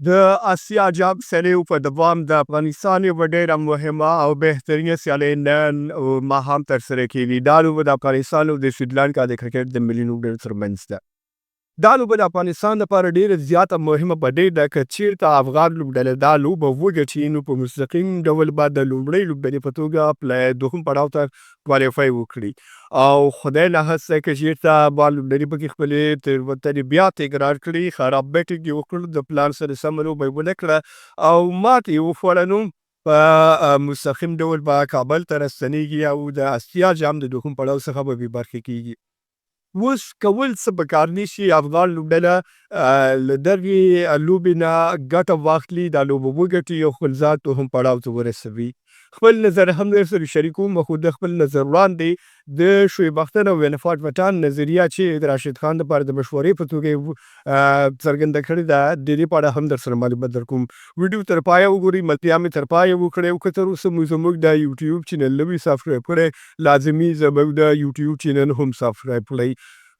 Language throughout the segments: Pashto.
د اسیا جام سیالیو په دوام د افغانستان یوه ډېره مهمه او بهترینه سیالۍ نن ماښام ترسره کېږي. دا لوبه د افغانستان او د سریلانکا د کرکټ د ملي لوبډلو ترمنځ ده. دا لوبه د افغانستان لپاره ډېره زیاته مهمه په دې ده که چېرته افغان لوبډله دا لوبه وګټي نو په مستقیم ډول به د لومړۍ لوبډلې په توګه دوهم پړاو ته کوالیفای وکړي او خدای ناهسته که چېرته افغان لوبډلې پکې خپلې تېروتنې بیا تکرار کړي، خراب بیټنګ یې وکړ، د پلان سره سمه لوبه یې ونه کړه او ماتې یې وخوړه، نو په مستقیم ډول به کابل ته راستنېږي او د اسیا جام د دوهم پړاو څخه به بې برخې کېږي. اوس کول څه پکار نیسي افغان لوبډله له دغې لوبې نه ګټه واخلي، دا لوبه وګټي او خپل ځان دوهم پړاو ته ورسوي. خپل نظر هم درسره شریکوم، خو د خپل نظر وړاندې د شعیب اختر او عرفان پټان نظریه چې د راشد خان لپاره د مشورې په توګه یې څرګنده کړې ده، د دې په اړه هم درسره معلومات درکوم. ویډیو تر پایه وګورئ، ملتیا مې تر پایه وکړئ او که تر اوسه مو زموږ د یوټیوب چینل نه وي سابسکرایب کړی، لازمي زموږ د یوټیوب چینل هم سابسکرایب کړئ.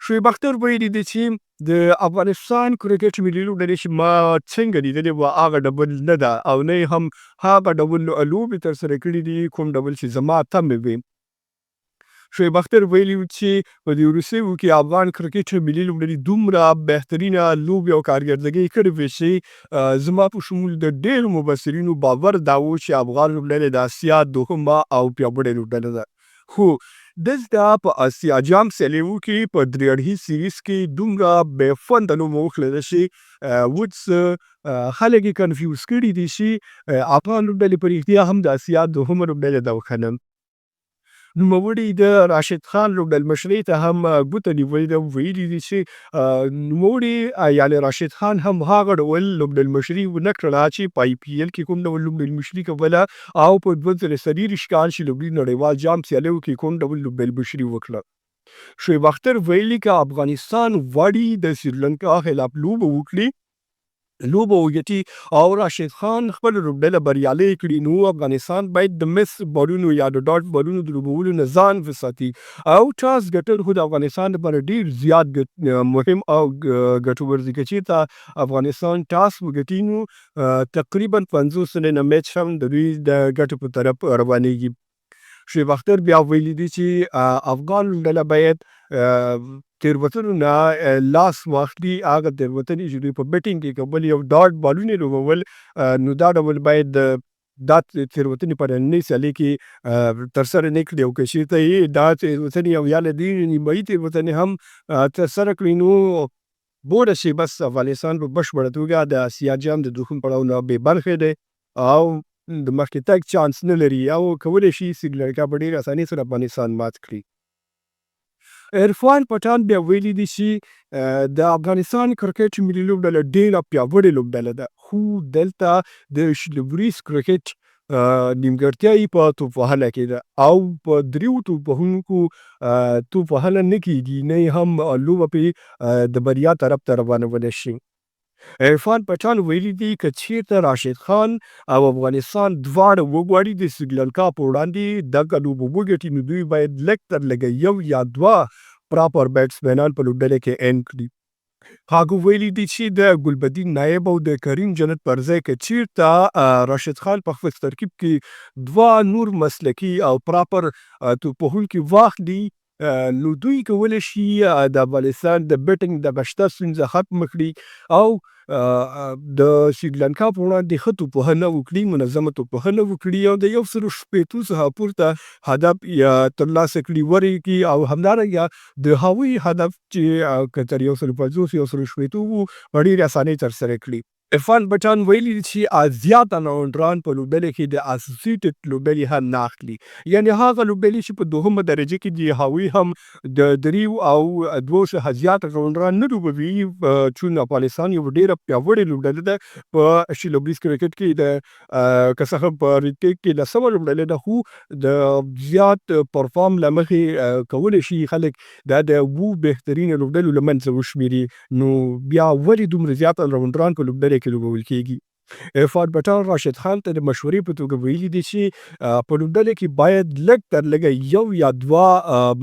شعیب اختر ویلي دي چې د افغانستان کرکټ ملي لوبډلې چې ما څنګه لیدلې وه هغه ډول نه ده او نه یې هم هغه ډول لوبې ترسره کړي دي کوم ډول چې زما تمې وې. شعیب اختر ویلي و چې په دې وروستیو کې افغان کرکټ ملي لوبډلې دومره بهترینه لوبې او کارکردګۍ کړې وې چې زما په شمول د ډېرو مبصرینو باور دا و چې افغان لوبډلې د اسیا دوهمه او پیاوړې لوبډله ده. خو دلته په اسیا جام سیالیو کې په درې اړخیز سیریز کې دومره بې خونده لوبه وکړله چې اوس خلک یې کنفیوز کړي دي چې افغان لوبډلې په رښتیا هم د اسیا دوهمه لوبډله ده او که نه. نوموړي د راشد خان لوبډل مشرۍ ته هم ګوته نیولې ده، ویلي دي چې نوموړي یعنې راشد خان هم هغه ډول لوبډل مشري ونه کړله چې په آی پي ایل کې کوم ډول لوبډل مشري کوله او په 2023 کال چې لومړي نړیوال جام سیالیو کې کوم ډول لوبډل مشري وکړه. شعیب اختر ویلي که افغانستان غواړي د سریلانکا خلاف لوبه وکړي، لوبه وګټي او راشد خان خپل لوبډله بریالۍ کړي، نو افغانستان باید د مس بالونو یا د ډاټ بالونو د لوبولو نه ځان وساتي او ټاس ګټل خو د افغانستان لپاره ډېر زیات مهم او ګټور دي. که چېرته افغانستان ټاس وګټي نو تقریبا 50 سلنه میچ هم د دوی د ګټې په طرف روانېږي. شعیب اختر بیا ویلي دي چې افغان لوبډله باید تېروتنو نه لاس واخلي، هغه تېروتنې چې دوی په بیټنګ کې کول یو ډاټ بالونه لوبول، نو دا ډول باید دا تېروتنې په نننۍ سیالۍ کې ترسره نه کړي او که چېرته یې دا تېروتنې او یا له دې نیمایي تېروتنې هم ترسره کړي نو بوډه شي بس افغانستان په بشپړه توګه د اسیا جام د دوهم پړاو نه بې برخې دی او د مخکې تګ چانس نه لري او کولی شي سریلانکا په ډېرې اسانۍ سره افغانستان مات کړي. عرفان پټان بیا ویلي دي چې د افغانستان کرکټ ملي لوبډله ډېره پیاوړې لوبډله ده، خو دلته د شلبریز کرکټ نیمګړتیا یې په توپ وهنه کې ده او په دریو توپ وهونکو توپ وهنه نه کېږي، نه یې هم لوبه پرې د بریا طرف ته روانولی شي. عرفان پټان ویلي دي که چېرته راشد خان او افغانستان دواړه وغواړي د سریلانکا په وړاندې دغه لوبه وګټي نو دوی باید لږ تر لږه یو یا دوه پراپر بیټسمینان په لوبډله کې این کړي. هغه ویلي دي چې د ګلبدین نایب او د کریم جنت پر ځای که چېرته راشد خان په خپل ترکیب کې دوه نور مسلکي او پراپر توپ وهونکي واخلي نو دوی کولی شي د افغانستان د بیټنګ د شته ستونزه ختمه کړي او د سریلانکا په وړاندې ښه توپ وهنه وکړي، منظمه توپ وهنه وکړي او د 160 څخه پورته هدف یا ترلاسه کړي ورکړي او همدارنګه د هغوی هدف چې که تر 150 160 وو په ډېرې اسانۍ ترسره کړي. عرفان پټان ویلي دي چې زیات راونډران په لوبډلې کې د اسوسییټډ لوبډلې هم نه اخلي، یعنې هغه لوبډلې چې په دوهمه درجه کې دي هغوی هم د دریو او دوو څخه زیات راونډران نه لوبوي، چون افغانستان یو ډېره پیاوړې لوبډله ده په شلبریز کرکټ کې د که څه هم په ریټیک کې 10مه لوبډله ده خو د زیات پرفارم له مخې کولی شي خلک دا د 7 بهترینو لوبډلو له منځه وشمېري، نو بیا ولې دومره زیات راونډران په لوبډله کې لوبول کېږي. عرفان پټان راشد خان ته د مشورې په توګه ویلي دي چې په لوبډلې کې باید لږ تر لږه یو یا دوه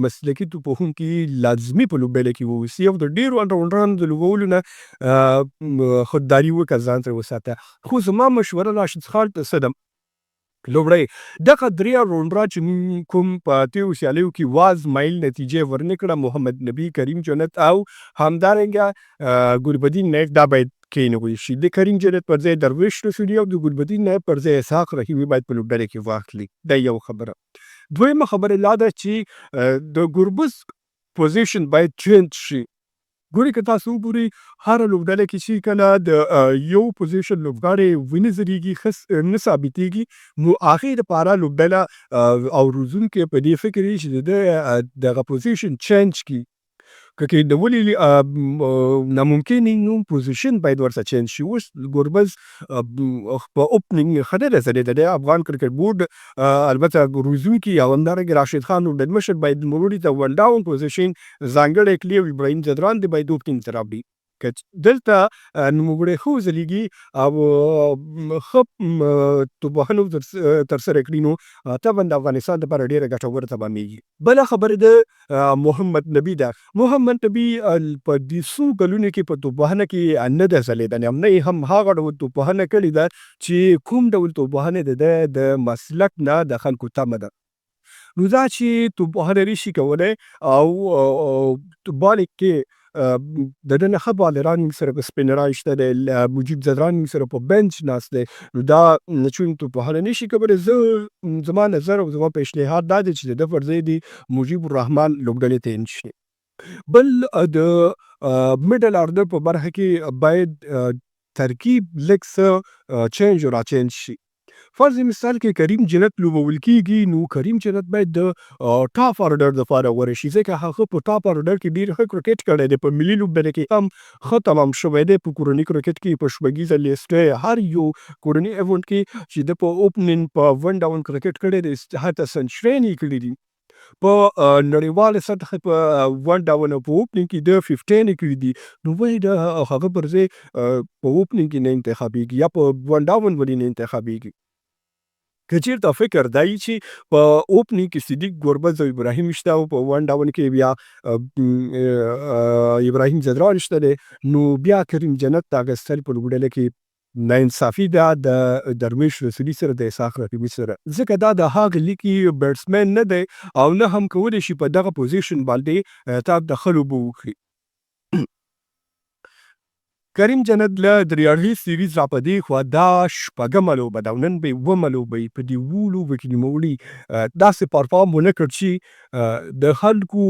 مسلکي توپوهونکي لازمي په لوبډلې کې واوسي او د ډېرو الراونډرانو د لوبولو نه خودداري وکړه، ځان سره وساته. خو زما مشوره راشد خان ته څه ده؟ لومړی دغه درې الراونډران چې موږ کوم په اتیو سیالیو کې واز مایل نتیجې ورنه کړه، محمد نبي، کریم جنت او همدارنګه ګربدین نایب، دا باید کېنول شي. د کریم جنت پر ځای درویش رسولي او د ګربدین نایب پر ځای اسحاق رحیمي باید په لوبډلې کې واخلي. دا یو خبره. دویمه خبره لا ده چې د ګربز پوزیشن باید چینج شي. ګورئ که تاسو وګورئ هره لوبډله کې چې کله د یو پوزیشن لوبغاړی ونه ځلیږي، نه ثابتېږي، نو هغې دپاره لوبډله او روزونکي په دې فکر وي چې د ده دغه پوزیشن چینج کړي. که کېدولې ناممکن وي نو پوزیشن باید ورسره چینج شي. اوس ګربز په اوپننګ ښه نه ده ځلېدلی. افغان کرکټ بورډ البته روزونکي او همدارنګه راشد خان لوبډلمشر باید نوموړي ته ون ډاون پوزیشن ځانګړی کړي او ابراهیم ځدران دې باید اوپننګ ته راوړي. که دلته نوموړی ښه وځلیږي او ښه توپوهنه ترسره کړي نو طبعا د افغانستان دپاره ډېره ګټوره تمامېږي. بله خبره د محمد نبي ده. محمد نبي په دې څو کلونو کې په توپوهنه کې نه ده ځلېدلی، هم نه یې هم هغه ډول توپوهنه کړې ده چې کوم ډول توپوهنه د ده د مسلک نه د خلکو تمه ده. نو دا چې توپوهنه نشي کولی او بالغ کې د ده نه ښه بالران موږ سره په سپینران شته دی، مجیب ځدران موږ سره په بنچ ناست دی، نو دا چون توپوهنه نشي کولی، زما نظر او زما پیشنهاد دا دی چې د ده پر ځای دې مجیب الرحمن لوبډلې ته ان شي. بل د میډل آردر په برخه کې باید ترکیب لږ څه چینج او راچینج شي. فرض مثال کې کریم جنت لوبول کېږي، نو کریم جنت باید د ټاپ آرډر دپاره غوره شي، ځکه هغه په ټاپ آرډر کې ډېر ښه کرکټ کړی دی. په ملي لوبډلې کې هم ښه تمام شوی دی. په کورني کرکټ کې په شپږیزه لیسټ هر یو کورني ایونټ کې چې ده په اوپننګ په ون ډاون کرکټ کړی دی، حتی سنچریانې یې کړي دي. په نړیواله سطحه په ون ډاون او په اوپننګ کې د 15 کړي دي، نو ولې د هغه پر ځای په اوپننګ کې نه انتخابېږي یا په ون ډاون ولې نه انتخابېږي؟ که چېرته فکر دا وي چې په اوپننګ کې صدیق، ګربز او ابراهیم شته او په ون ډاون کې بیا ابراهیم ځدران شته دی، نو بیا کریم جنت ته اخیستل په لوبډله کې ناانصافي ده د درویش رسولي سره، د اسحاق رحیمي سره، ځکه دا د هغه لیکي بیټسمین نه دی او نه هم کولی شي په دغه پوزیشن باندې تا د ښه لوبه وکړي. کریم جنت له دریاړهیز سیریز را په دې خوا دا شپږمه لوبه ده او نن به یې اوومه لوبه وي. په دې اوو لوبو کې نوموړي داسې پرفارم ونه کړ چې د خلکو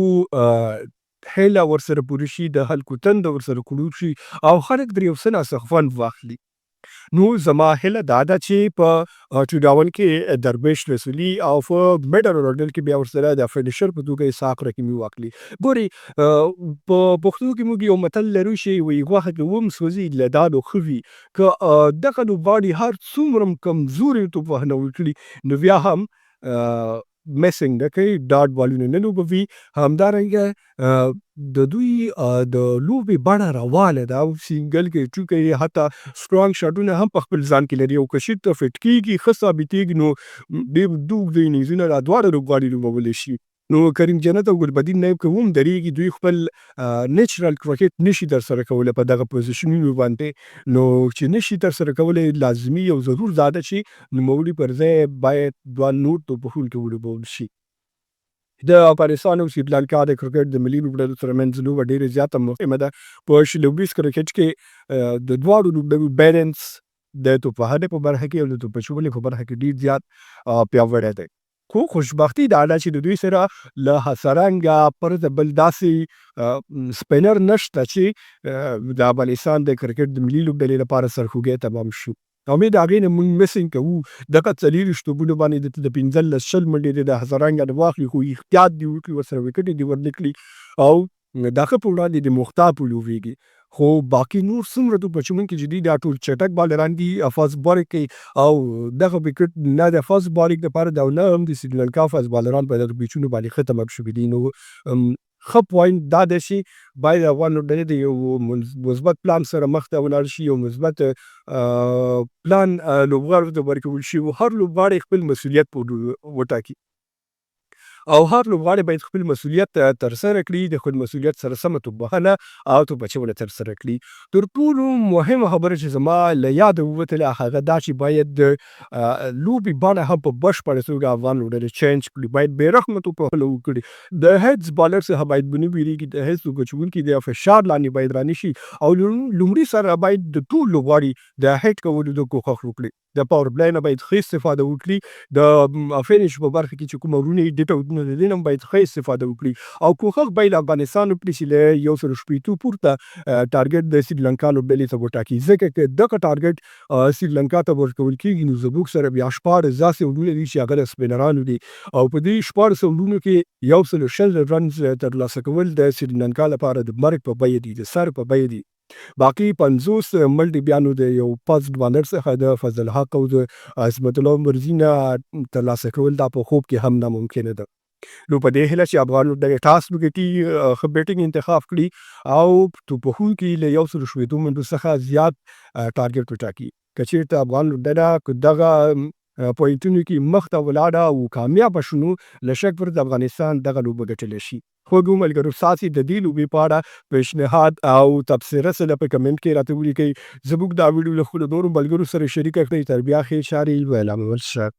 هیله ورسره پوره شي، د خلکو تنده ورسره کړور شي او خلک ترې یو څه ناڅه خوند واخلي. نو زما هیله دا ده چې په ټوډاون کې درویش رسولي او په میډل آرډر کې بیا ورسره د فینیشر په توګه اسحاق رحیمي واخلي. ګورئ په پښتو کې موږ یو متل لرو چې وایي غوښه که وم سوځي له دالو ښه وي. که دغه لوبغاړي هر څومره هم کمزورې توپوهنه وکړي نو بیا هم میسنګ نه کوي، ډاټ بالونه نه لوبوي. همدارنګه د دوی د لوبې بڼه روانه ده او سینګل کوي، ټو کوي، حتی سټرانګ شاټونه هم په خپل ځان کې لري او که شیټ ته فټ کېږي، ښه ثابتېږي، نو ډېر اوږده انیزونه دا دواړه لوبغاړي لوبولی شي. نو کریم جنت او ګلبدین نایب که هم درېږي، دوی خپل نیچرل کرکټ نشي ترسره کولی په دغه پوزیشنونو باندې، نو چې نشي ترسره کولی لازمي او ضرور دا ده چې نوموړي پر ځای باید دوه نور توپوهونکي ولوبول شي. د افغانستان او سریلانکا د کرکټ د ملي لوبډلو ترمنځ لوبه ډېره زیاته مهمه ده. په شلوبیز کرکټ کې د دواړو لوبډلو بیلنس د توپوهنې په برخه کې او د توپچولې په برخه کې ډېر زیات پیاوړی دی. خو خوشبختي دا ده چې د دوی سره له هڅرنګه پرته بل داسې سپینر نشته چې د افغانستان د کرکټ د ملي لوبډلې لپاره سرخوږی تمام شو. امید هغې نه موږ مسینګ کوو. دغه 40 توپونو باندې د 15 شل منډې د هڅرنګه نه واخلي، خو احتیاط دې وکړي، ورسره وکټې دې ورنه کړي او د هغه په وړاندې د مختار ولوبېږي. خو باقي نور څومره توپچوونکي چې دي دا ټول چټک بالران دي، فاست بالینګ کوي او دغه وکټ نه د فاست بالینګ لپاره ده او نه هم د سریلانکا فاست بالران په دغه پیچونو باندې ښه تمام شوي دي. نو ښه پوینټ دا دی چې باید افغان لوبډلې د یو مثبت پلان سره مخ ته ولاړ شي، یو مثبت پلان لوبغاړو ته ورکول شي. هر لوبغاړی خپل مسؤلیت وټاکي او هر لوبغاړی باید خپل مسؤلیت ترسره کړي، د خپل مسؤلیت سره سمه توپوهنه او توپچونه ترسره کړي. تر ټولو مهمه خبره چې زما له یاده ووتله هغه دا چې باید د لوبې بڼه هم په بشپړه توګه افغان لوبډلې چینج کړي، باید بې رحمه توپوهنه وکړي، د هیډز بالر څخه باید ونه ویرېږي، د هیډز وچوونکي د فشار لاندې باید رانشي او لومړي سره باید د ټول لوبغاړي د هیډ کولو د کوښښ وکړي، د پاور پلی نه باید ښه استفاده وکړي، د فینش په برخه کې چې کومه ورونه یې ډیټ اوټونه د دې نه باید ښه استفاده وکړي او کوښښ باید افغانستان وکړي چې له 160 پورته ټارګټ د سریلانکا لوبډلې ته وټاکي، ځکه که دغه ټارګټ سریلانکا ته ورکول کېږي نو زموږ سره بیا 14 داسې ورونه دي چې هغه د سپینرانو دي او په دې 14 ورونو کې 120 رنز ترلاسه کول د سریلانکا لپاره د مرګ په بیه دي، د سر په بیه دي. باقي 50 ملټي بیانو د یو فاست بالر څخه د فضلحق او د عصمت الله مرزي نه ترلاسه کول دا په خوب کې هم ناممکنه ده. نو په دې هیله چې افغان لوبډلې ټاس وګټي، ښه بیټینګ انتخاب کړي او توپوهونکي له 160 منټو څخه زیات ټارګټ وټاکي. که چېرته افغان لوبډله که دغه پوینټونو کې مخ ته ولاړه او کامیابه شو نو له شک پرته افغانستان دغه لوبه ګټلی شي. خوږو ملګرو ستاسې د دې لوبې په اړه پیشنهاد او تبصره څه ده په کمنټ کې راته ولیکئ. زموږ دا ویډیو له خپلو نورو ملګرو سره شریکه کړئ. تر بیا ښې چارې ویلامول شه.